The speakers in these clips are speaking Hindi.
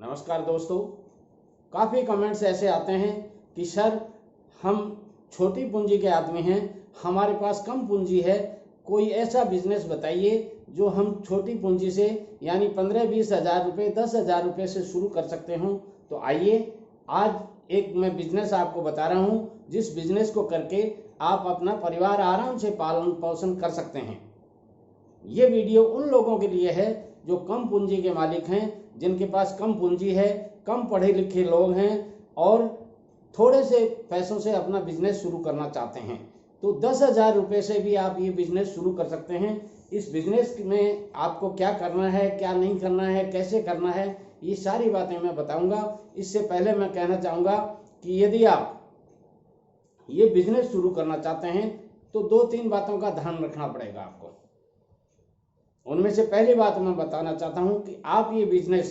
नमस्कार दोस्तों, काफ़ी कमेंट्स ऐसे आते हैं कि सर हम छोटी पूंजी के आदमी हैं, हमारे पास कम पूंजी है, कोई ऐसा बिजनेस बताइए जो हम छोटी पूंजी से यानी 15-20 हज़ार रुपये 10,000 रुपये से शुरू कर सकते हों। तो आइए आज एक मैं बिजनेस आपको बता रहा हूं, जिस बिजनेस को करके आप अपना परिवार आराम से पालन पोषण कर सकते हैं। ये वीडियो उन लोगों के लिए है जो कम पूंजी के मालिक हैं, जिनके पास कम पूंजी है, कम पढ़े लिखे लोग हैं और थोड़े से पैसों से अपना बिजनेस शुरू करना चाहते हैं। तो 10,000 रुपये से भी आप ये बिजनेस शुरू कर सकते हैं। इस बिजनेस में आपको क्या करना है, क्या नहीं करना है, कैसे करना है, ये सारी बातें मैं बताऊंगा। इससे पहले मैं कहना चाहूँगा कि यदि आप ये बिजनेस शुरू करना चाहते हैं तो 2-3 बातों का ध्यान रखना पड़ेगा आपको। उनमें से पहली बात मैं बताना चाहता हूं कि आप ये बिजनेस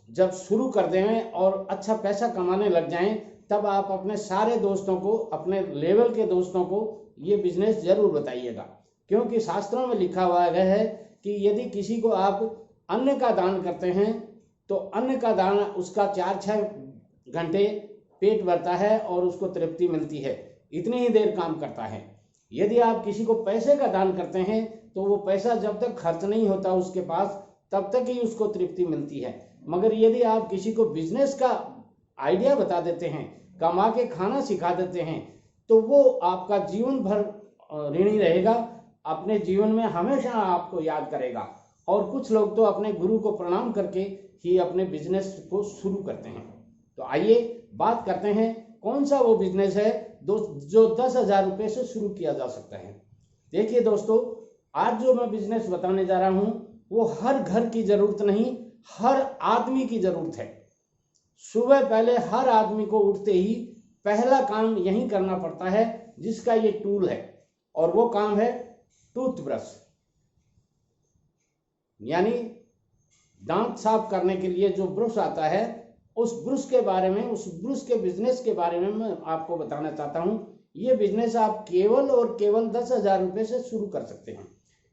जब शुरू कर दें और अच्छा पैसा कमाने लग जाएं, तब आप अपने सारे दोस्तों को, अपने लेवल के दोस्तों को ये बिजनेस जरूर बताइएगा। क्योंकि शास्त्रों में लिखा हुआ है कि यदि किसी को आप अन्न का दान करते हैं तो अन्न का दान उसका 4-6 घंटे पेट भरता है और उसको तृप्ति मिलती है, इतनी ही देर काम करता है। यदि आप किसी को पैसे का दान करते हैं तो वो पैसा जब तक खर्च नहीं होता उसके पास, तब तक ही उसको तृप्ति मिलती है। मगर यदि आप किसी को बिजनेस का आइडिया बता देते हैं, कमा के खाना सिखा देते हैं, तो वो आपका जीवन भर ऋणी रहेगा, अपने जीवन में हमेशा आपको याद करेगा। और कुछ लोग तो अपने गुरु को प्रणाम करके ही अपने बिजनेस को शुरू करते हैं। तो आइए बात करते हैं कौन सा वो बिजनेस है जो 10,000 रुपये से शुरू किया जा सकता है। देखिए दोस्तों, आज जो मैं बिजनेस बताने जा रहा हूं वो हर घर की जरूरत नहीं, हर आदमी की जरूरत है। सुबह पहले हर आदमी को उठते ही पहला काम यही करना पड़ता है, जिसका ये टूल है, और वो काम है टूथब्रश। यानी दांत साफ करने के लिए जो ब्रश आता है, उस ब्रश के बारे में, उस ब्रश के बिजनेस के बारे में मैं आपको बताना चाहता हूं। ये बिजनेस आप केवल और केवल 10,000 रुपये से शुरू कर सकते हैं।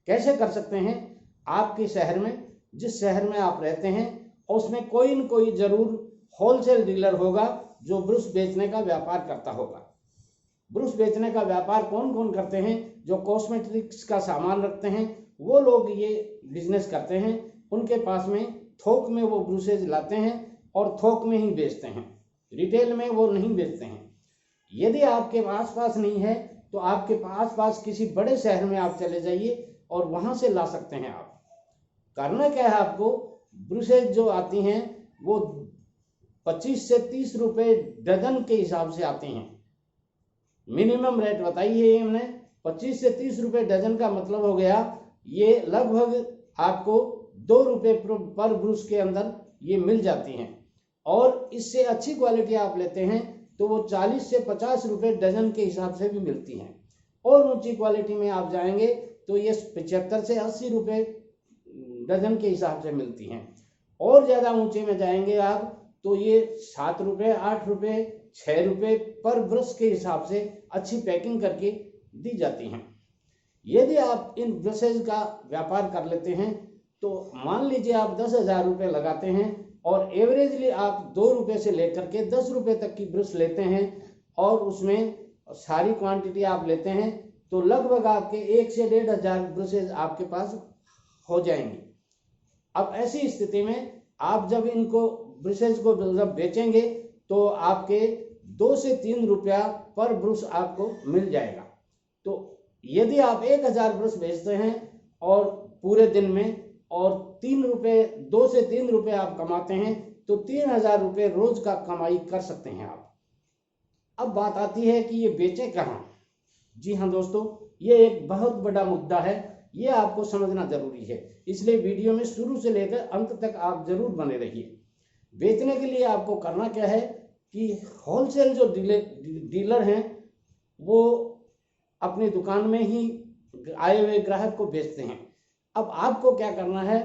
कैसे कर सकते हैं? आपके शहर में, जिस शहर में आप रहते हैं, उसमें कोई न कोई जरूर होलसेल डीलर होगा जो ब्रश बेचने का व्यापार करता होगा। ब्रश बेचने का व्यापार कौन कौन करते हैं? जो कॉस्मेटिक्स का सामान रखते हैं वो लोग ये बिजनेस करते हैं। उनके पास में थोक में वो ब्रशेज लाते हैं और थोक में ही बेचते हैं, रिटेल में वो नहीं बेचते हैं। यदि आपके आसपास नहीं है तो आपके आसपास किसी बड़े शहर में आप चले जाइए और वहां से ला सकते हैं। आप करना क्या है, आपको ब्रशेज जो आती हैं वो 25 से 30 रुपए डजन के हिसाब से आते हैं। मिनिमम रेट बताइए हमने, 25 से 30 रुपए डजन का मतलब हो गया ये लगभग आपको 2 रुपए पर ब्रश के अंदर ये मिल जाती हैं। और इससे अच्छी क्वालिटी आप लेते हैं तो वो 40 से 50 रुपए डजन के हिसाब से भी मिलती हैं। और ऊंची क्वालिटी में आप जाएंगे तो ये 75 से 80 रुपए डजन के हिसाब से मिलती हैं। और ज़्यादा ऊंचे में जाएंगे आप तो ये 7 रुपये, 8 रुपये, 6 रुपये पर ब्रश के हिसाब से अच्छी पैकिंग करके दी जाती हैं। यदि आप इन ब्रशेज का व्यापार कर लेते हैं तो मान लीजिए आप 10,000 रुपये लगाते हैं और एवरेजली आप 2 रुपये से लेकर के 10 रुपये तक की ब्रश लेते हैं और उसमें सारी क्वांटिटी आप लेते हैं, तो लगभग आपके 1 से 1,500 ब्रशेज आपके पास हो जाएंगे। अब ऐसी स्थिति में आप जब इनको ब्रशेज को जब बेचेंगे तो आपके 2 से 3 रुपया पर ब्रश आपको मिल जाएगा। तो यदि आप 1,000 ब्रश बेचते हैं और पूरे दिन में और 2 से 3 रुपए आप कमाते हैं तो 3,000 रुपये रोज का कमाई कर सकते हैं आप। अब बात आती है कि ये बेचे कहाँ। जी हाँ दोस्तों, ये एक बहुत बड़ा मुद्दा है, ये आपको समझना जरूरी है, इसलिए वीडियो में शुरू से लेकर अंत तक आप जरूर बने रहिए। बेचने के लिए आपको करना क्या है कि होलसेल जो डीलर हैं वो अपनी दुकान में ही आए हुए ग्राहक को बेचते हैं। अब आपको क्या करना है,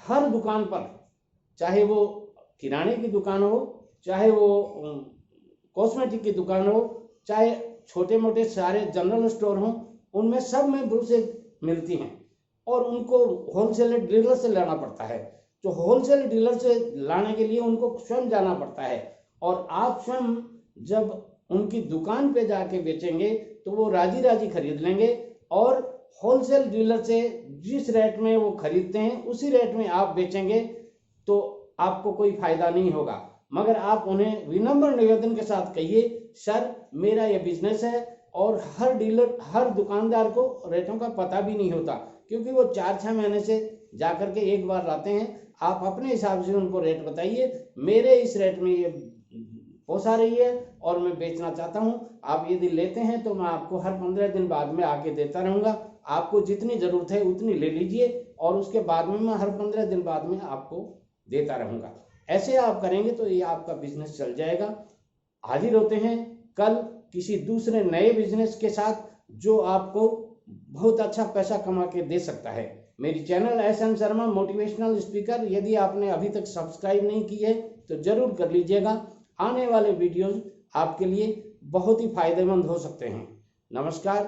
हर दुकान पर, चाहे वो किराने की दुकान हो, चाहे वो कॉस्मेटिक की दुकान हो, चाहे छोटे मोटे सारे जनरल स्टोर हों, उनमें सब में ब्रशेज मिलती हैं और उनको होलसेलर डीलर से लेना पड़ता है। तो होलसेल डीलर से लाने के लिए उनको स्वयं जाना पड़ता है, और आप स्वयं जब उनकी दुकान पे जाके बेचेंगे तो वो राजी राजी खरीद लेंगे, और होलसेल डीलर से जिस रेट में वो खरीदते हैं उसी रेट में आप बेचेंगे तो आपको कोई फायदा नहीं होगा। मगर आप उन्हें विनम्र निवेदन के साथ कहिए, सर मेरा ये बिजनेस है, और हर डीलर हर दुकानदार को रेटों का पता भी नहीं होता, क्योंकि वो 4-6 महीने से जा करके एक बार लाते हैं। आप अपने हिसाब से उनको रेट बताइए, मेरे इस रेट में ये पोसा रही है और मैं बेचना चाहता हूँ, आप यदि लेते हैं तो मैं आपको हर 15 दिन बाद में आके देता रहूँगा, आपको जितनी ज़रूरत है उतनी ले लीजिए, और उसके बाद में मैं हर 15 दिन बाद में आपको देता रहूँगा। ऐसे आप करेंगे तो ये आपका बिजनेस चल जाएगा। हाजिर होते हैं कल किसी दूसरे नए बिजनेस के साथ जो आपको बहुत अच्छा पैसा कमा के दे सकता है। मेरी channel SN Sharma motivational speaker यदि आपने अभी तक सब्सक्राइब नहीं की है तो जरूर कर लीजिएगा। आने वाले वीडियोस आपके लिए बहुत ही फायदेमंद हो सकते हैं। नमस्कार।